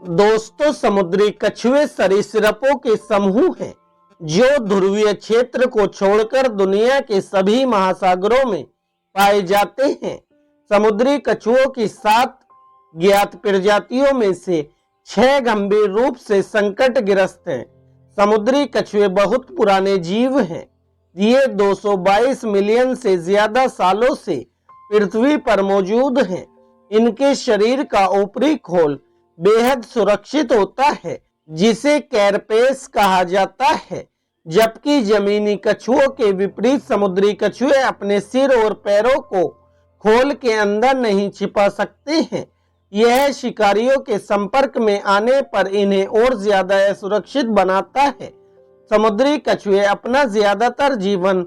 दोस्तों, समुद्री कछुए सरीसृपों के समूह हैं जो ध्रुवीय क्षेत्र को छोड़कर दुनिया के सभी महासागरों में पाए जाते हैं। समुद्री कछुओं की 7 ज्ञात प्रजातियों में से 6 गंभीर रूप से संकटग्रस्त हैं। समुद्री कछुए बहुत पुराने जीव हैं। ये 222 मिलियन से ज्यादा सालों से पृथ्वी पर मौजूद हैं। इनके शरीर का ऊपरी खोल बेहद सुरक्षित होता है, जिसे कैरपेस कहा जाता है, जबकि जमीनी कछुओं के विपरीत समुद्री कछुए अपने सिर और पैरों को खोल के अंदर नहीं छिपा सकते हैं। यह शिकारियों के संपर्क में आने पर इन्हें और ज्यादा असुरक्षित बनाता है। समुद्री कछुए अपना ज्यादातर जीवन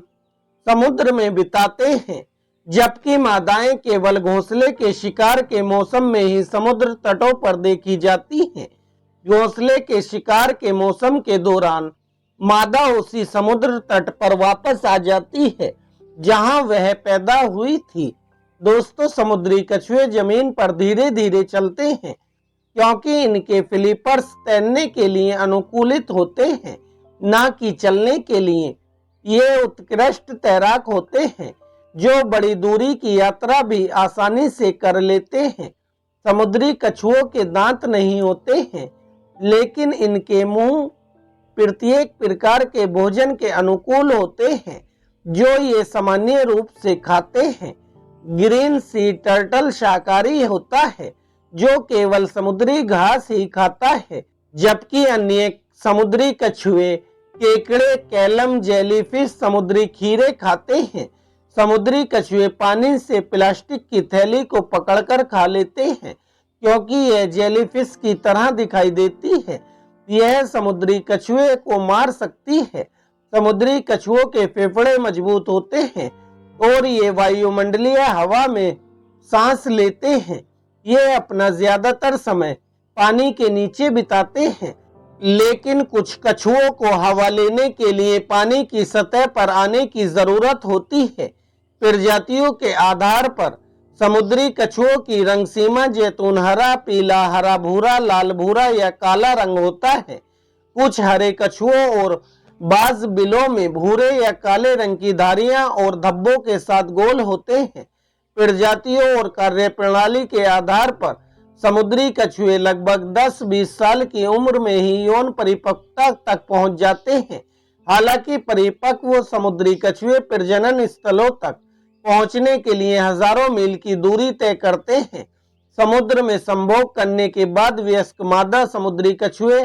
समुद्र में बिताते हैं, जबकि मादाएं केवल घोंसले के शिकार के मौसम में ही समुद्र तटों पर देखी जाती हैं। घोंसले के शिकार के मौसम के दौरान मादा उसी समुद्र तट पर वापस आ जाती है जहां वह पैदा हुई थी। दोस्तों, समुद्री कछुए जमीन पर धीरे धीरे चलते हैं क्योंकि इनके फ्लिपर्स तैरने के लिए अनुकूलित होते हैं, ना कि चलने के लिए। ये उत्कृष्ट तैराक होते हैं जो बड़ी दूरी की यात्रा भी आसानी से कर लेते हैं। समुद्री कछुओं के दांत नहीं होते हैं, लेकिन इनके मुंह प्रत्येक प्रकार के भोजन के अनुकूल होते हैं जो ये सामान्य रूप से खाते हैं। ग्रीन सी टर्टल शाकाहारी होता है जो केवल समुद्री घास ही खाता है, जबकि अन्य समुद्री कछुए केकड़े, कैलम, जेलीफिश, समुद्री खीरे खाते हैं। समुद्री कछुए पानी से प्लास्टिक की थैली को पकड़कर खा लेते हैं क्योंकि यह जेलीफिश की तरह दिखाई देती है। यह समुद्री कछुए को मार सकती है। समुद्री कछुओं के फेफड़े मजबूत होते हैं और ये वायुमंडलीय हवा में सांस लेते हैं। ये अपना ज्यादातर समय पानी के नीचे बिताते हैं, लेकिन कुछ कछुओं को हवा लेने के लिए पानी की सतह पर आने की जरूरत होती है। प्रजातियों के आधार पर समुद्री कछुओं की रंग सीमा जैतून हरा, पीला, हरा भूरा, लाल भूरा या काला रंग होता है। कुछ हरे कछुओं और बाज बिलों में भूरे या काले रंग की धारियां और धब्बों के साथ गोल होते हैं। प्रजातियों और कार्यप्रणाली के आधार पर समुद्री कछुए लगभग 10-20 साल की उम्र में ही यौन परिपक्वता तक पहुंच जाते हैं। हालांकि परिपक्व समुद्री कछुए प्रजनन स्थलों तक पहुंचने के लिए हजारों मील की दूरी तय करते हैं। समुद्र में संभोग करने के बाद वयस्क मादा समुद्री कछुए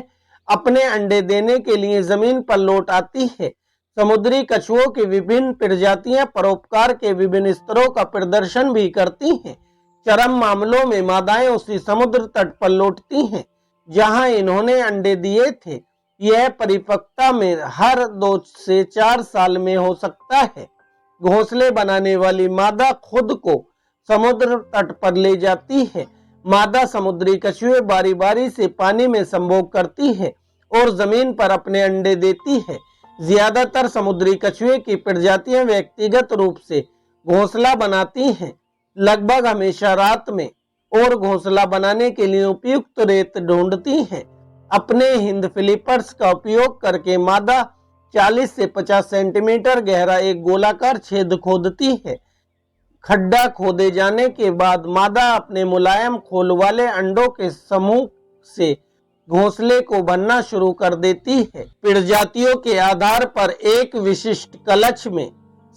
अपने अंडे देने के लिए जमीन पर लौट आती है। समुद्री कछुओं की विभिन्न प्रजातियां परोपकार के विभिन्न स्तरों का प्रदर्शन भी करती हैं। चरम मामलों में मादाएं उसी समुद्र तट पर लौटती हैं जहां इन्होंने अंडे दिए थे। यह परिपक्वता में हर 2 से 4 साल में हो सकता है। घोंसले बनाने वाली मादा खुद को समुद्र तट पर ले जाती है। मादा समुद्री कछुए बारी बारी से पानी में संभोग करती है और जमीन पर अपने अंडे देती है। ज्यादातर समुद्री कछुए की प्रजातियां व्यक्तिगत रूप से घोंसला बनाती हैं, लगभग हमेशा रात में, और घोंसला बनाने के लिए उपयुक्त रेत ढूंढती हैं। अपने हिंद फ्लिपर्स का उपयोग करके मादा 40 से 50 सेंटीमीटर गहरा एक गोलाकार छेद खोदती है। खड्डा खोदे जाने के बाद मादा अपने मुलायम खोल वाले अंडों के समूह से घोंसले को भरना शुरू कर देती है। प्रजातियों के आधार पर एक विशिष्ट कलच में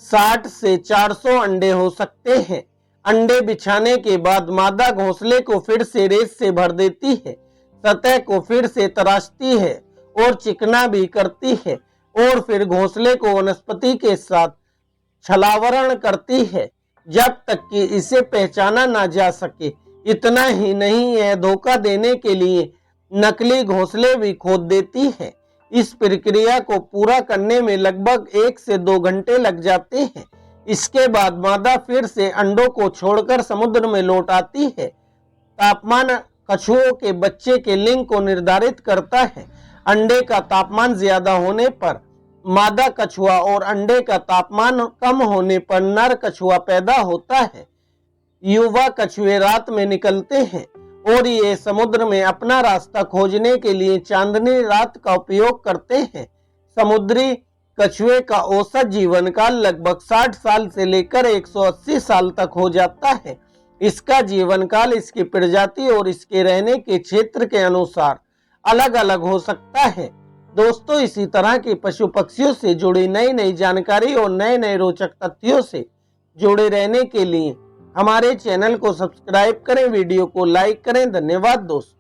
60 से 400 अंडे हो सकते हैं। अंडे बिछाने के बाद मादा घोंसले को फिर से रेत से भर देती है, सतह को फिर से तराशती है और चिकना भी करती है, और फिर घोंसले को वनस्पति के साथ छलावरण करती है जब तक कि इसे पहचाना ना जा सके। इतना ही नहीं, यह धोखा देने के लिए नकली घोंसले भी खोद देती है। इस प्रक्रिया को पूरा करने में लगभग 1 से 2 घंटे लग जाते हैं। इसके बाद मादा फिर से अंडों को छोड़कर समुद्र में लौट आती है। तापमान कछुओं के बच्चे के लिंग को निर्धारित करता है। अंडे का तापमान ज्यादा होने पर मादा कछुआ और अंडे का तापमान कम होने पर नर कछुआ पैदा होता है। युवा कछुए रात में निकलते हैं और ये समुद्र में अपना रास्ता खोजने के लिए चांदनी रात का उपयोग करते हैं। समुद्री कछुए का औसत जीवन काल लगभग 60 साल से लेकर 180 साल तक हो जाता है। इसका जीवन काल इसकी प्रजाति और इसके रहने के क्षेत्र के अनुसार अलग अलग हो सकता है। दोस्तों, इसी तरह के पशु पक्षियों से जुड़ी नई नई जानकारी और नए नए रोचक तथ्यों से जुड़े रहने के लिए हमारे चैनल को सब्सक्राइब करें, वीडियो को लाइक करें। धन्यवाद दोस्तों।